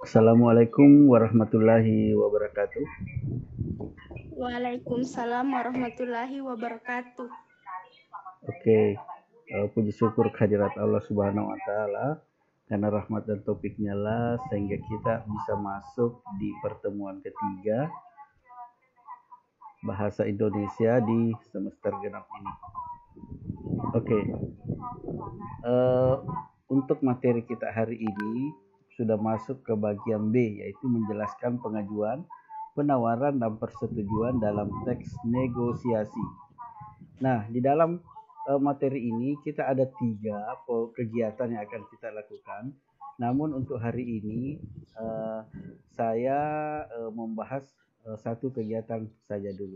Assalamualaikum warahmatullahi wabarakatuh. Waalaikumsalam warahmatullahi wabarakatuh. Oke, puji syukur kehadirat Allah Subhanahu wa Ta'ala, karena rahmat dan taufiknya lah sehingga kita bisa masuk di pertemuan ketiga bahasa Indonesia di semester genap ini. Oke, untuk materi kita hari ini sudah masuk ke bagian B, yaitu menjelaskan pengajuan, penawaran dan persetujuan dalam teks negosiasi. Nah, di dalam materi ini kita ada 3 kegiatan yang akan kita lakukan. Namun untuk hari ini saya membahas satu kegiatan saja dulu.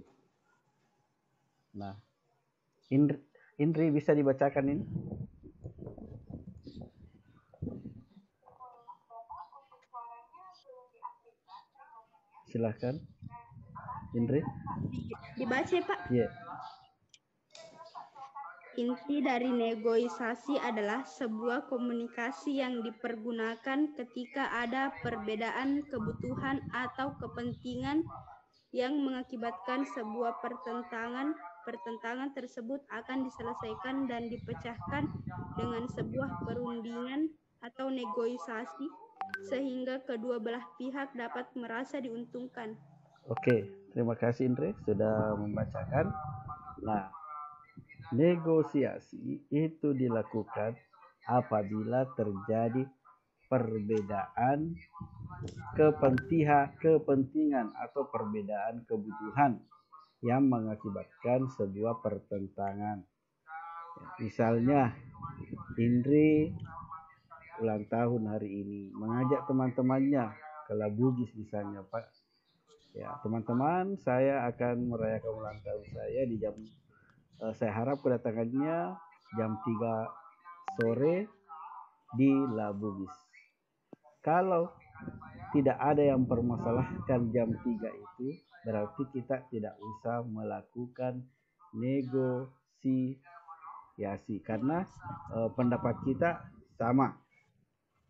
Nah, Indri bisa dibacakan ini? Silahkan, Indri. Dibaca, Pak. Iya. Inti dari negosiasi adalah sebuah komunikasi yang dipergunakan ketika ada perbedaan kebutuhan atau kepentingan yang mengakibatkan sebuah pertentangan. Pertentangan tersebut akan diselesaikan dan dipecahkan dengan sebuah perundingan atau negosiasi sehingga kedua belah pihak dapat merasa diuntungkan. Oke, terima kasih Indri sudah membacakan. Nah, negosiasi itu dilakukan apabila terjadi perbedaan kepentingan atau perbedaan kebutuhan yang mengakibatkan sebuah pertentangan. Misalnya, Indri ulang tahun hari ini, mengajak teman-temannya ke Labugis misalnya, Pak. Ya, teman-teman, saya akan merayakan ulang tahun saya di jam saya harap kedatangannya jam 3 sore di Labugis. Kalau tidak ada yang permasalahkan jam 3 itu, berarti kita tidak usah melakukan negosiasi karena pendapat kita sama,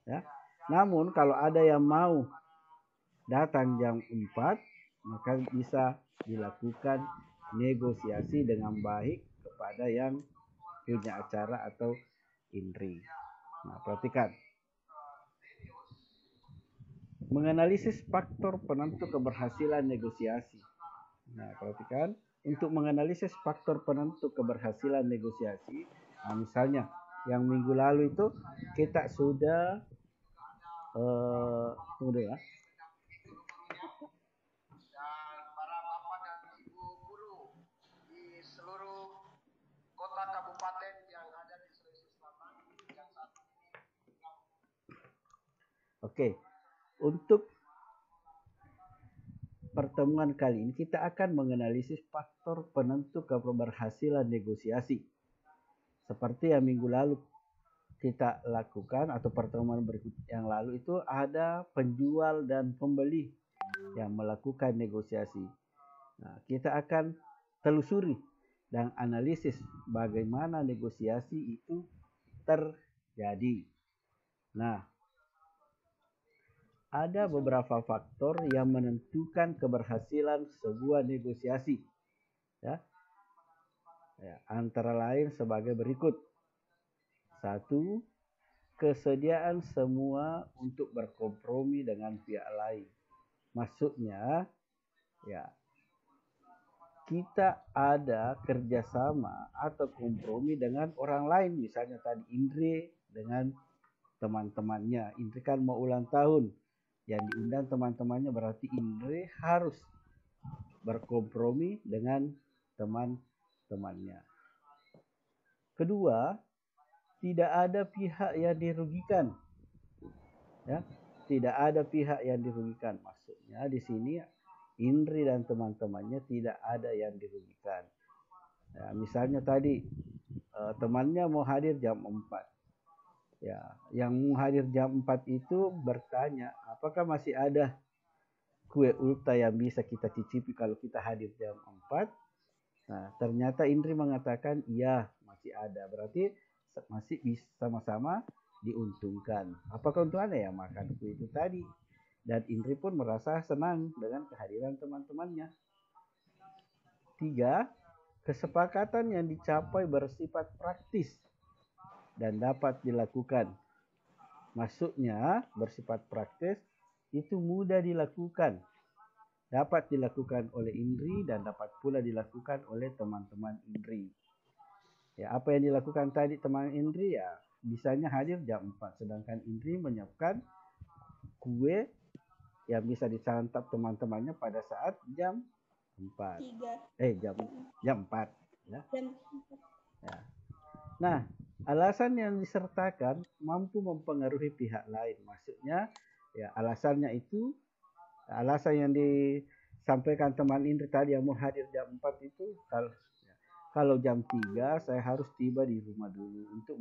ya. Namun kalau ada yang mau datang jam 4, maka bisa dilakukan negosiasi dengan baik kepada yang punya acara atau Indri. Nah, perhatikan. Menganalisis faktor penentu keberhasilan negosiasi. Nah, perhatikan. Untuk menganalisis faktor penentu keberhasilan negosiasi, nah misalnya yang minggu lalu itu kita sudah tunggu ya. Oke, untuk pertemuan kali ini kita akan menganalisis faktor penentu keberhasilan negosiasi. Seperti yang minggu lalu kita lakukan atau pertemuan berikut yang lalu itu ada penjual dan pembeli yang melakukan negosiasi. Nah, kita akan telusuri dan analisis bagaimana negosiasi itu terjadi. Nah, ada beberapa faktor yang menentukan keberhasilan sebuah negosiasi. Ya. Antara lain sebagai berikut. 1. Kesediaan semua untuk berkompromi dengan pihak lain. Maksudnya, ya, kita ada kerjasama atau kompromi dengan orang lain. Misalnya tadi Indri dengan teman-temannya. Indri kan mau ulang tahun. Yang diundang teman-temannya berarti Indri harus berkompromi dengan teman-temannya. Kedua, tidak ada pihak yang dirugikan. Ya, tidak ada pihak yang dirugikan. Maksudnya di sini Indri dan teman-temannya tidak ada yang dirugikan. Ya, misalnya tadi temannya mau hadir jam 4. Ya, yang mau hadir jam 4 itu bertanya, apakah masih ada kue ulta yang bisa kita cicipi kalau kita hadir jam 4? Nah, ternyata Indri mengatakan iya, masih ada. Berarti masih bisa sama-sama diuntungkan. Apa keuntungannya? Ya makan kue itu tadi. Dan Indri pun merasa senang dengan kehadiran teman-temannya. 3. Kesepakatan yang dicapai bersifat praktis dan dapat dilakukan. Maksudnya bersifat praktis itu mudah dilakukan, dapat dilakukan oleh Indri dan dapat pula dilakukan oleh teman-teman Indri. Ya, apa yang dilakukan tadi teman Indri ya bisanya hadir jam 4, sedangkan Indri menyiapkan kue yang bisa disantap teman-temannya pada saat jam 4. Jam 4 ya. Ya. Nah, alasan yang disertakan mampu mempengaruhi pihak lain. Maksudnya ya alasan yang disampaikan teman Indri tadi yang mau hadir jam 4 itu kalau jam 3 saya harus tiba di rumah dulu untuk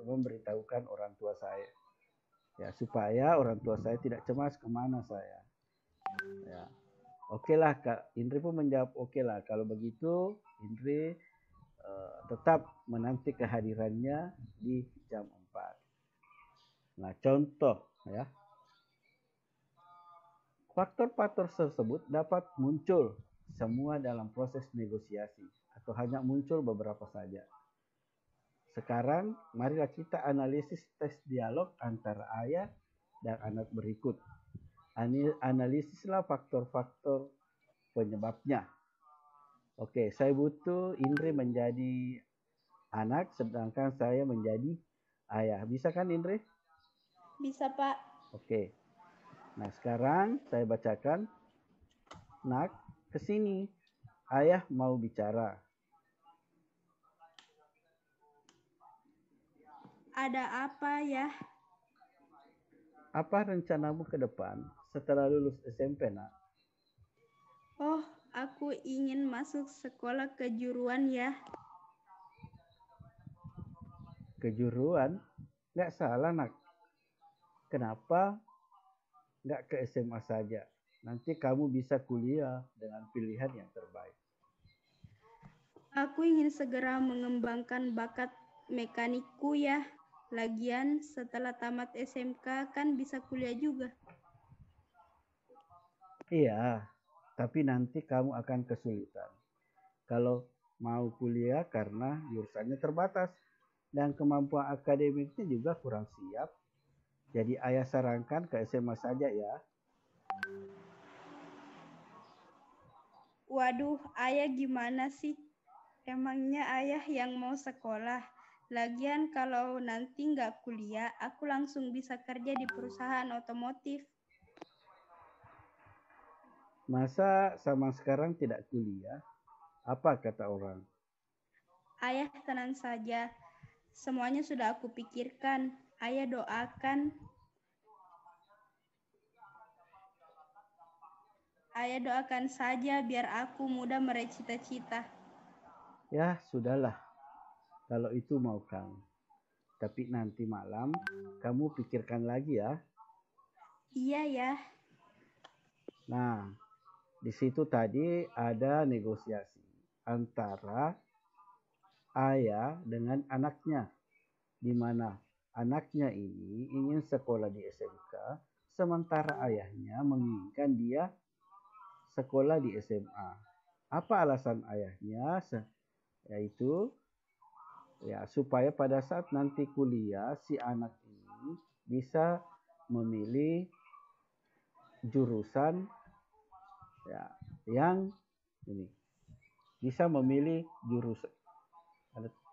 memberitahukan orang tua saya. Ya, supaya orang tua saya tidak cemas kemana saya. Ya. Oke lah, Kak. Indri pun menjawab oke lah. Kalau begitu, Indri tetap menanti kehadirannya di jam 4. Nah, contoh ya. Faktor-faktor tersebut dapat muncul semua dalam proses negosiasi atau hanya muncul beberapa saja. Sekarang, marilah kita analisis tes dialog antara ayah dan anak berikut. Analisislah faktor-faktor penyebabnya. Oke, saya butuh Indri menjadi anak, sedangkan saya menjadi ayah. Bisa kan, Indri? Bisa, Pak. Oke. Nah, sekarang saya bacakan. Nak, kesini. Ayah mau bicara. Ada apa ya? Apa rencanamu ke depan setelah lulus SMP, Nak? Oh, aku ingin masuk sekolah kejuruan ya. Kejuruan? Nggak salah, Nak. Kenapa nggak ke SMA saja? Nanti kamu bisa kuliah dengan pilihan yang terbaik. Aku ingin segera mengembangkan bakat mekanikku ya. Lagian setelah tamat SMK kan bisa kuliah juga. Iya, tapi nanti kamu akan kesulitan kalau mau kuliah karena jurusannya terbatas dan kemampuan akademiknya juga kurang siap. Jadi ayah sarankan ke SMA saja ya. Waduh, ayah gimana sih? Emangnya ayah yang mau sekolah? Lagian kalau nanti nggak kuliah, aku langsung bisa kerja di perusahaan otomotif. Masa sama sekarang tidak kuliah? Apa kata orang? Ayah tenang saja, semuanya sudah aku pikirkan. Ayah doakan. Ayah doakan saja biar aku mudah meraih cita-cita. Ya sudahlah, kalau itu mau kamu. Tapi nanti malam kamu pikirkan lagi ya. Iya ya. Nah, di situ tadi ada negosiasi antara ayah dengan anaknya, di mana anaknya ini ingin sekolah di SMK, sementara ayahnya menginginkan dia sekolah di SMA. Apa alasan ayahnya? Yaitu ya supaya pada saat nanti kuliah si anak ini bisa memilih jurusan ya yang ini bisa memilih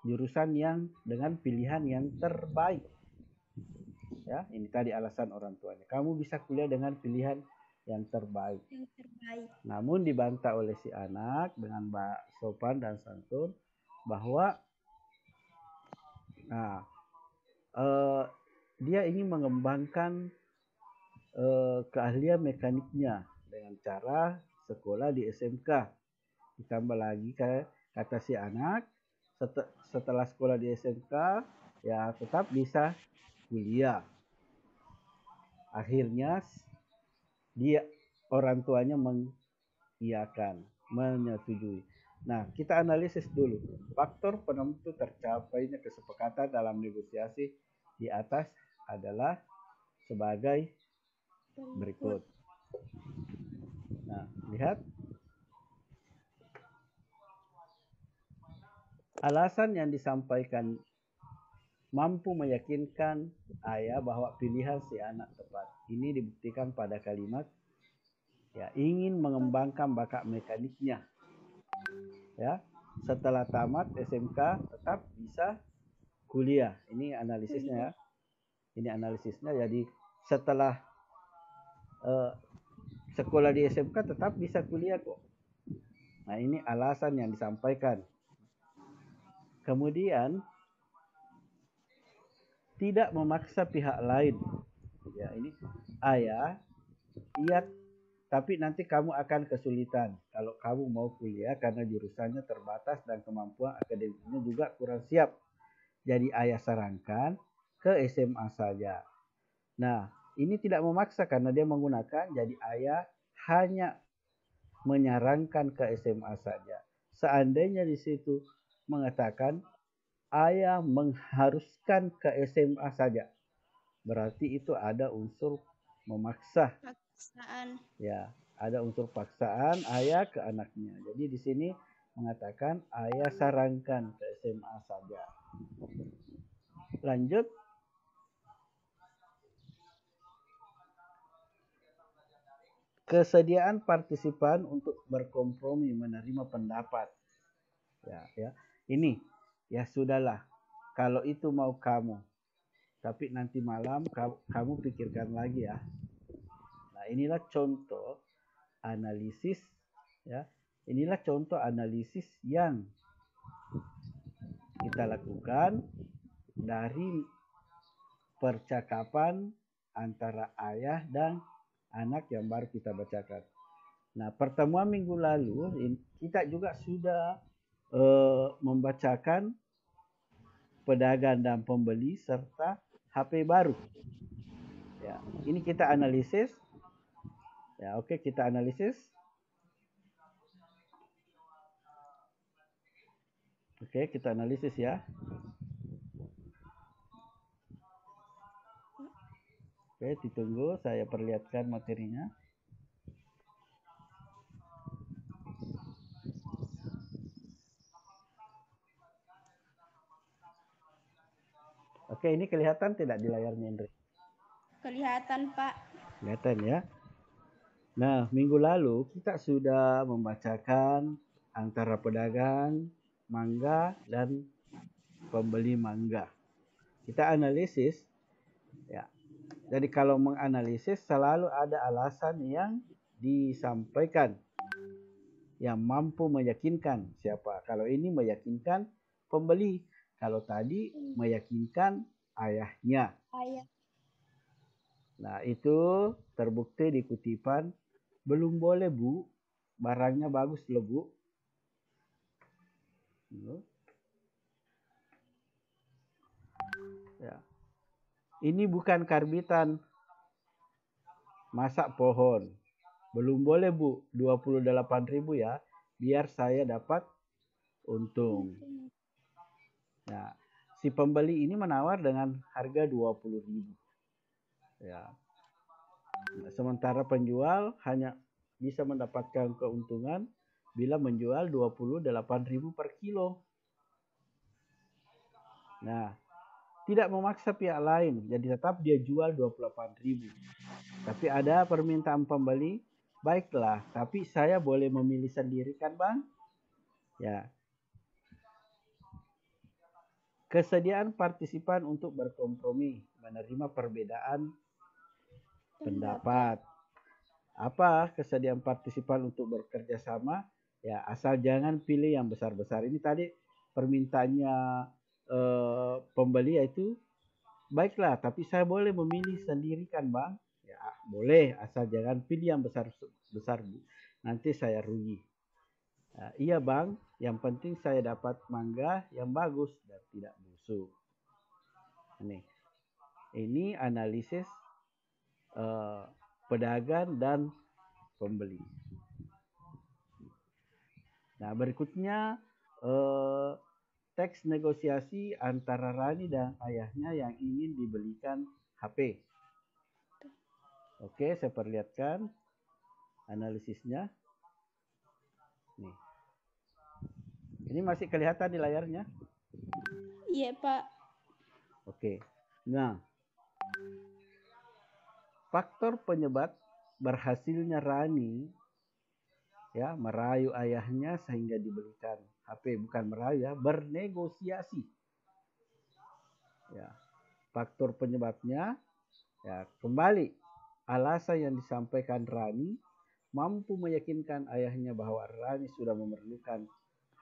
jurusan yang dengan pilihan yang terbaik. Ya, ini tadi alasan orang tuanya. Kamu bisa kuliah dengan pilihan yang terbaik. Namun dibantah oleh si anak dengan sopan dan santun bahwa dia ingin mengembangkan keahlian mekaniknya dengan cara sekolah di SMK. Ditambah lagi kata si anak setelah sekolah di SMK ya tetap bisa kuliah. Akhirnya dia orang tuanya mengiyakan, menyetujui. Nah, kita analisis dulu faktor penentu tercapainya kesepakatan dalam negosiasi di atas adalah sebagai berikut. Nah, lihat. Alasan yang disampaikan mampu meyakinkan ayah bahwa pilihan si anak tepat. Ini dibuktikan pada kalimat ya, ingin mengembangkan bakat mekaniknya. Ya, setelah tamat SMK tetap bisa kuliah. Ini analisisnya ya. Ini analisisnya. Jadi setelah sekolah di SMK tetap bisa kuliah kok. Nah, ini alasan yang disampaikan. Kemudian tidak memaksa pihak lain. Ya, ini ayah, iya, tapi nanti kamu akan kesulitan kalau kamu mau kuliah karena jurusannya terbatas dan kemampuan akademiknya juga kurang siap. Jadi ayah sarankan ke SMA saja. Nah, ini tidak memaksa karena dia menggunakan, jadi ayah hanya menyarankan ke SMA saja. Seandainya di situ mengatakan ayah mengharuskan ke SMA saja, berarti itu ada unsur memaksa. Paksaan. Ya, ada unsur paksaan ayah ke anaknya. Jadi di sini mengatakan ayah sarankan ke SMA saja. Lanjut. Kesediaan partisipan untuk berkompromi menerima pendapat. Ya. Ini ya sudahlah. Kalau itu mau kamu, tapi nanti malam kamu pikirkan lagi ya. Nah, inilah contoh analisis ya. Inilah contoh analisis yang kita lakukan dari percakapan antara ayah dan anak yang baru kita bacakan. Nah, pertemuan minggu lalu kita juga sudah membacakan pedagang dan pembeli serta HP baru. Ya, ini kita analisis. Ya, oke, kita analisis. Oke, kita analisis ya. Oke, ditunggu saya perlihatkan materinya. Oke, ini kelihatan tidak di layarnya, Indri? Kelihatan, Pak. Kelihatan ya. Nah, minggu lalu kita sudah membacakan antara pedagang mangga dan pembeli mangga. Kita analisis ya. Jadi kalau menganalisis selalu ada alasan yang disampaikan yang mampu meyakinkan siapa. Kalau ini meyakinkan pembeli, kalau tadi meyakinkan ayahnya. Ayah. Nah, itu terbukti di kutipan, belum boleh Bu, barangnya bagus loh Bu. Ya. Ini bukan karbitan masak pohon. Belum boleh Bu, 28.000 ya, biar saya dapat untung. Nah, si pembeli ini menawar dengan harga 20.000. Ya. Nah, sementara penjual hanya bisa mendapatkan keuntungan bila menjual 28.000 per kilo. Nah, tidak memaksa pihak lain, jadi tetap dia jual 28.000. Tapi ada permintaan pembeli, baiklah, tapi saya boleh memilih sendiri kan Bang? Ya. Kesediaan partisipan untuk berkompromi, menerima perbedaan pendapat. Apa kesediaan partisipan untuk bekerja sama? Ya, asal jangan pilih yang besar-besar. Ini tadi permintaannya pembeli yaitu, baiklah, tapi saya boleh memilih sendiri kan Bang? Ya, boleh, asal jangan pilih yang besar-besar. Nanti saya rugi. Iya Bang, yang penting saya dapat mangga yang bagus dan tidak busuk. Ini analisis pedagang dan pembeli. Nah, berikutnya teks negosiasi antara Rani dan ayahnya yang ingin dibelikan HP. Oke, saya perlihatkan analisisnya. Nih. Ini masih kelihatan di layarnya? Iya, Pak. Oke. Nah, faktor penyebab berhasilnya Rani ya merayu ayahnya sehingga dibelikan HP, bukan merayu ya, bernegosiasi. Ya. Faktor penyebabnya ya kembali alasan yang disampaikan Rani mampu meyakinkan ayahnya bahwa Rani sudah memerlukan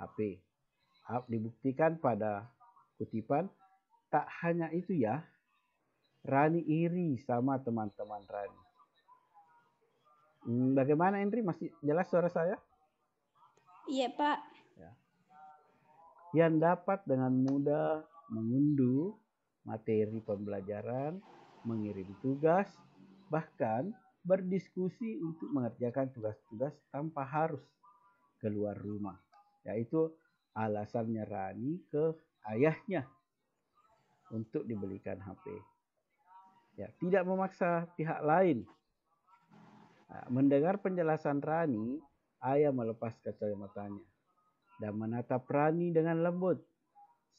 HP. Dibuktikan pada kutipan, tak hanya itu ya, Rani iri sama teman-teman Rani. Bagaimana Indri? Masih jelas suara saya? Iya, Pak. Ya. Yang dapat dengan mudah mengunduh materi pembelajaran, mengirim tugas, bahkan berdiskusi untuk mengerjakan tugas-tugas tanpa harus keluar rumah. Yaitu alasannya Rani ke ayahnya untuk dibelikan HP. Ya, tidak memaksa pihak lain. Nah, mendengar penjelasan Rani, ayah melepas kacamatanya dan menatap Rani dengan lembut.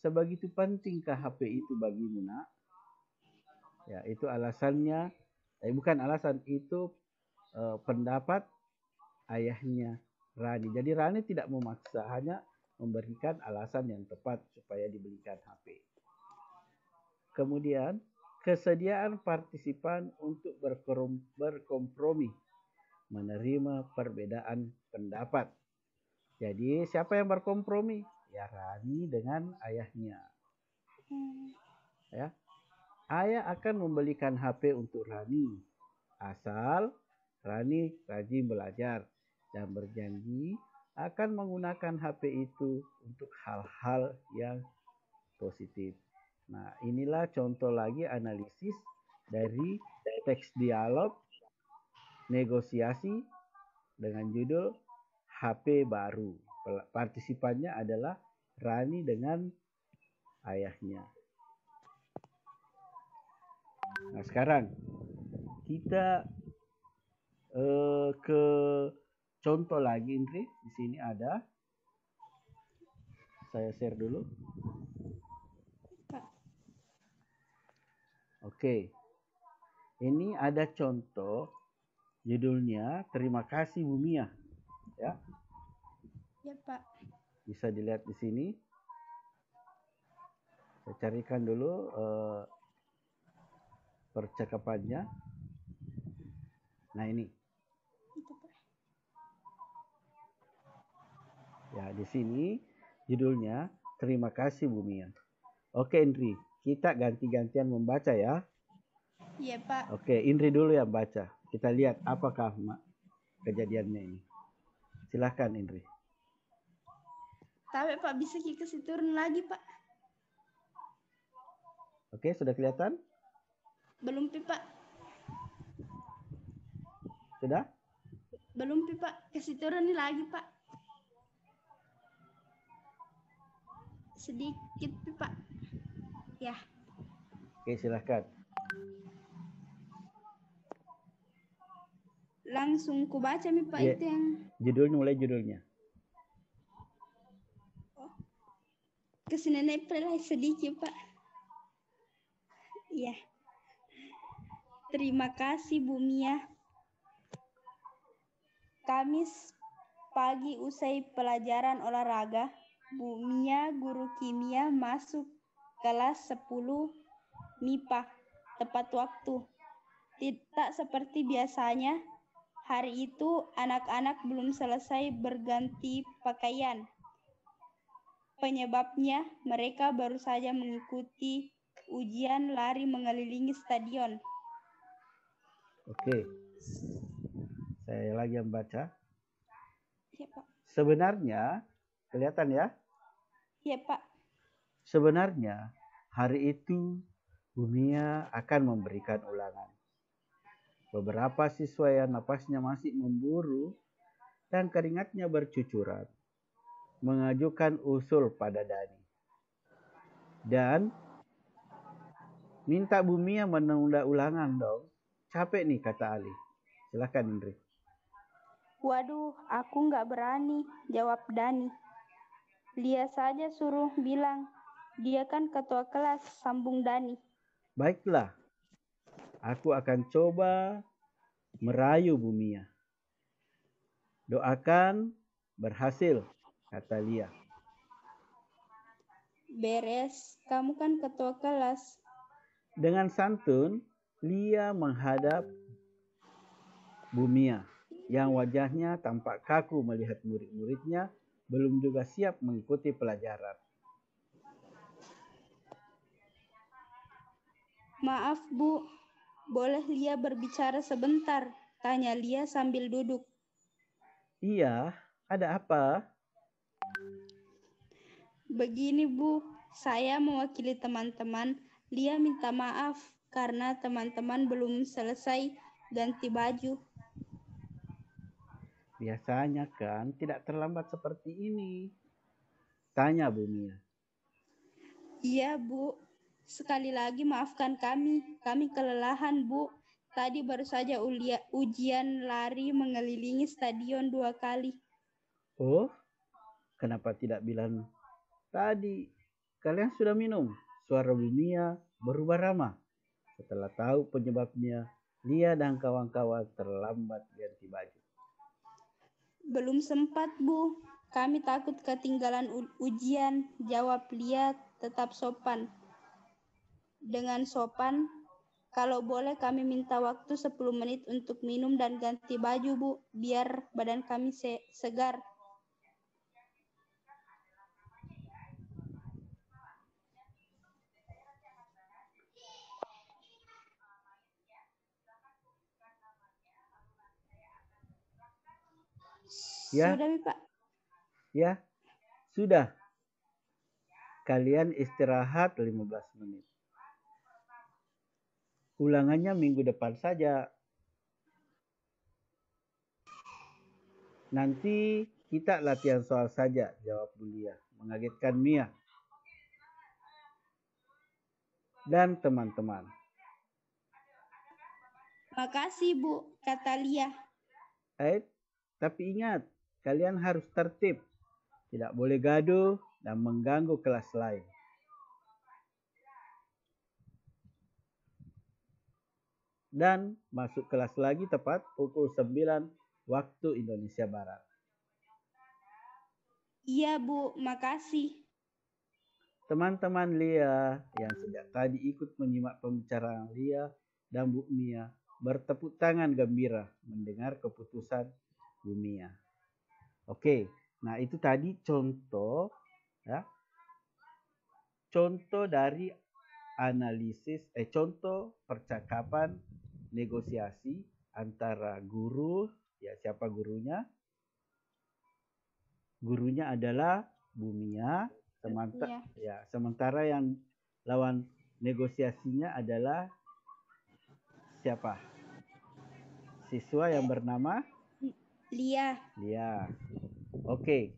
Sebegitu pentingkah HP itu bagimu, nak? Ya, itu alasannya. Bukan alasan, itu pendapat ayahnya Rani. Jadi Rani tidak memaksa, hanya memberikan alasan yang tepat supaya dibelikan HP. Kemudian, kesediaan partisipan untuk berkompromi, menerima perbedaan pendapat. Jadi siapa yang berkompromi? Ya Rani dengan ayahnya. Ya. Ayah akan membelikan HP untuk Rani asal Rani rajin belajar dan berjanji akan menggunakan HP itu untuk hal-hal yang positif. Nah, inilah contoh lagi analisis dari teks dialog negosiasi dengan judul HP baru. Partisipannya adalah Rani dengan ayahnya. Nah, sekarang kita ke contoh lagi, Indri. Di sini ada. Saya share dulu. Oke. Ini ada contoh judulnya Terima kasih Bu Mia. Ya. Ya, Pak. Bisa dilihat di sini. Saya carikan dulu percakapannya. Nah, ini. Itu, Pak. Ya, di sini judulnya Terima kasih Bu Mia. Oke, Indri, kita ganti-gantian membaca ya. Iya, Pak. Oke, Indri dulu yang baca. Kita lihat apakah kejadiannya ini. Silahkan, Indri. Tapi Pak, bisa kasih turun lagi, Pak? Oke, sudah kelihatan? Belum, Pak. Sudah? Belum, Pak. Kasih turun lagi, Pak. Sedikit, Pak. Ya. Oke, silahkan. Langsung ku baca, Pak, Ya, itu yang... judulnya, mulai judulnya. Kesini nepel sedikit, Pak. Iya. Terima kasih, Bu Mia. Kamis pagi usai pelajaran olahraga, Bu Mia, guru kimia, masuk kelas 10 MIPA tepat waktu. Tidak seperti biasanya, hari itu anak-anak belum selesai berganti pakaian. Penyebabnya, mereka baru saja mengikuti ujian lari mengelilingi stadion. Oke. Saya lagi yang baca. Ya, Pak. Sebenarnya, kelihatan ya? Ya, Pak. Sebenarnya, hari itu Bu Mia akan memberikan ulangan. Beberapa siswa yang napasnya masih memburu dan keringatnya bercucuran mengajukan usul pada Dani. Dan minta Bumia menunda ulangan dong. Capek nih, kata Ali. Silakan Indri. Waduh, aku nggak berani, jawab Dani. Lia saja suruh bilang, dia kan ketua kelas, sambung Dani. Baiklah, aku akan coba merayu Bumia. Doakan berhasil, kata Lia. Beres, kamu kan ketua kelas. Dengan santun, Lia menghadap Bumia yang wajahnya tampak kaku melihat murid-muridnya belum juga siap mengikuti pelajaran. Maaf Bu, boleh Lia berbicara sebentar? Tanya Lia sambil duduk. Iya, ada apa? Begini Bu, saya mewakili teman-teman. Lia minta maaf karena teman-teman belum selesai ganti baju. Biasanya kan tidak terlambat seperti ini. Tanya Bumia. Iya Bu, sekali lagi maafkan kami. Kami kelelahan Bu. Tadi baru saja ujian lari mengelilingi stadion 2 kali. Oh, kenapa tidak bilang tadi? Kalian sudah minum? Suara Bumia berubah ramah. Setelah tahu penyebabnya, Lia dan kawan-kawan terlambat ganti baju. Belum sempat Bu, kami takut ketinggalan ujian, jawab Lia tetap sopan. Dengan sopan, kalau boleh kami minta waktu 10 menit untuk minum dan ganti baju Bu, biar badan kami segar. Ya. Sudah Pak? Ya, sudah. Kalian istirahat 15 menit. Ulangannya minggu depan saja. Nanti kita latihan soal saja, jawab Bulia, mengagetkan Mia dan teman-teman. Makasih Bu, kata Lia. Tapi ingat, kalian harus tertib. Tidak boleh gaduh dan mengganggu kelas lain. Dan masuk kelas lagi tepat pukul 9 waktu Indonesia Barat. Iya Bu, makasih. Teman-teman Lia yang sejak tadi ikut menyimak pembicaraan Lia dan Bu Mia bertepuk tangan gembira mendengar keputusan Bu Mia. Oke, nah itu tadi contoh ya. Contoh dari analisis contoh percakapan negosiasi antara guru, ya siapa gurunya? Gurunya adalah Bu Mia, sementara yang lawan negosiasinya adalah siapa? Siswa yang bernama Lia. Oke,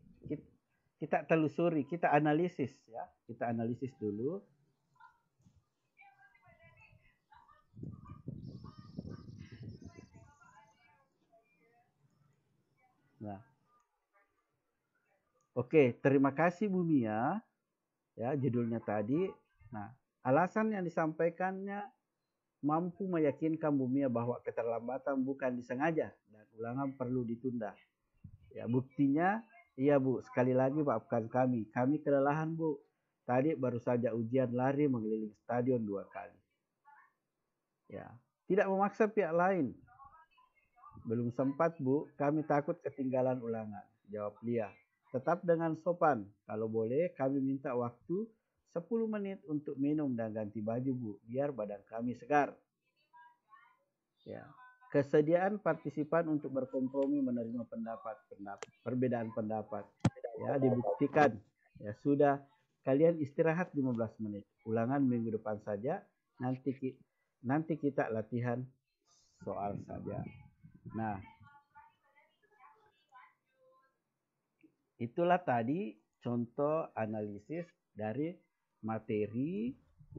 kita telusuri, kita analisis ya. Kita analisis dulu. Nah. Oke, terima kasih Bu Mia. Ya, judulnya tadi. Nah, alasan yang disampaikannya mampu meyakinkan Bu Mia bahwa keterlambatan bukan disengaja dan ulangan perlu ditunda. Ya, buktinya, iya Bu, sekali lagi maafkan kami. Kami kelelahan Bu. Tadi baru saja ujian lari mengelilingi stadion 2 kali. Ya, tidak memaksa pihak lain. Belum sempat Bu, kami takut ketinggalan ulangan, jawab Lia. Tetap dengan sopan, kalau boleh kami minta waktu 10 menit untuk minum dan ganti baju Bu, biar badan kami segar. Ya, kesediaan partisipan untuk berkompromi menerima perbedaan pendapat. Ya, dibuktikan. Ya sudah, kalian istirahat 15 menit. Ulangan minggu depan saja. Nanti kita latihan soal saja. Nah, itulah tadi contoh analisis dari materi,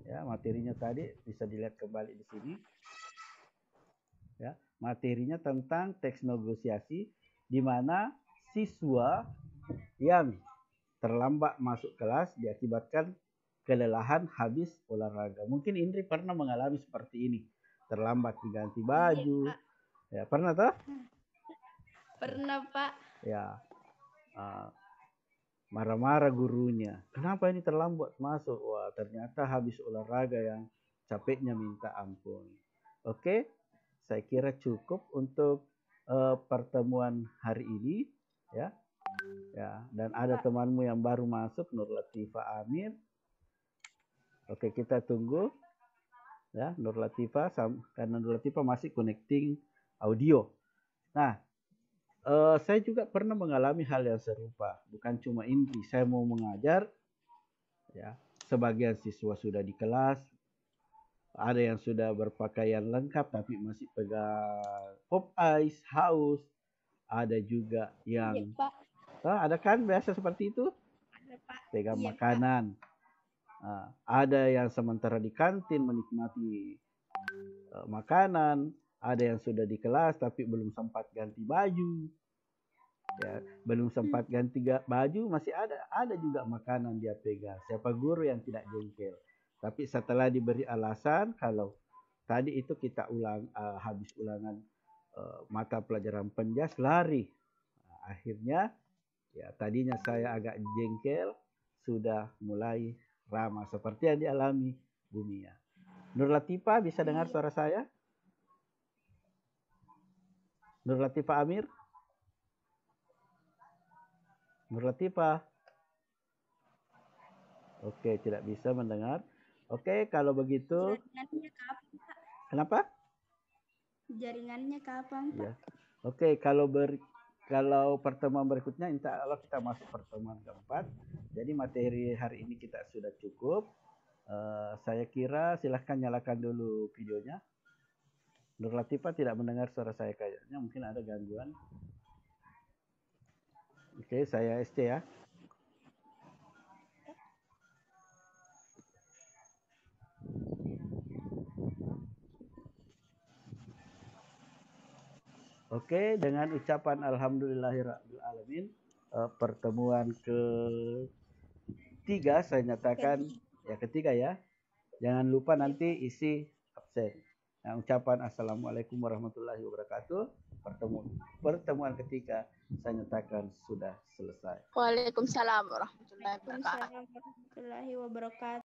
ya materinya tadi bisa dilihat kembali di sini, ya materinya tentang teks negosiasi, di mana siswa yang terlambat masuk kelas diakibatkan kelelahan habis olahraga. Mungkin Indri pernah mengalami seperti ini, terlambat diganti baju, ya pernah toh? Pernah, Pak. Ya, marah-marah gurunya. Kenapa ini terlambat masuk? Wah, ternyata habis olahraga yang capeknya minta ampun. Oke, saya kira cukup untuk pertemuan hari ini, ya. Ya, dan ada temanmu yang baru masuk, Nur Latifah Amir. Oke, kita tunggu, ya, Nur Latifah, karena Nur Latifah masih connecting audio. Nah, saya juga pernah mengalami hal yang serupa. Bukan cuma Indri, saya mau mengajar, ya, sebagian siswa sudah di kelas, ada yang sudah berpakaian lengkap tapi masih pegang pop ice, haus, ada juga yang, Iya, Pak. ada kan biasa seperti itu, Ada, Pak. pegang Iya, makanan. Ada yang sementara di kantin menikmati makanan, ada yang sudah di kelas tapi belum sempat ganti baju, ya belum sempat ganti baju, masih ada juga makanan dia pegang. Siapa guru yang tidak jengkel? Tapi setelah diberi alasan kalau tadi itu kita habis ulangan mata pelajaran penjas, lari. Akhirnya ya tadinya saya agak jengkel, sudah mulai ramah seperti yang dialami Bumia. Nur Latifah bisa dengar suara saya? Nur Latifah Amir? Nur Latifah? Oke, tidak bisa mendengar. Oke, kalau begitu. Jaringannya kapan, Pak? Kenapa? Jaringannya kapan, Pak? Ya. Oke, kalau pertemuan berikutnya, insya Allah kita masuk pertemuan keempat. Jadi materi hari ini kita sudah cukup. Saya kira silahkan nyalakan dulu videonya. Nur Latifah tidak mendengar suara saya kayaknya, mungkin ada gangguan. Oke, saya SC ya. Oke, dengan ucapan alhamdulillahirrahmanirrahim, pertemuan ketiga saya nyatakan, ya ketiga ya. Jangan lupa nanti isi absen. Nah, ucapan assalamualaikum warahmatullahi wabarakatuh. Pertemuan ketiga saya nyatakan sudah selesai. Waalaikumsalam warahmatullahi wabarakatuh. Waalaikumsalam warahmatullahi wabarakatuh.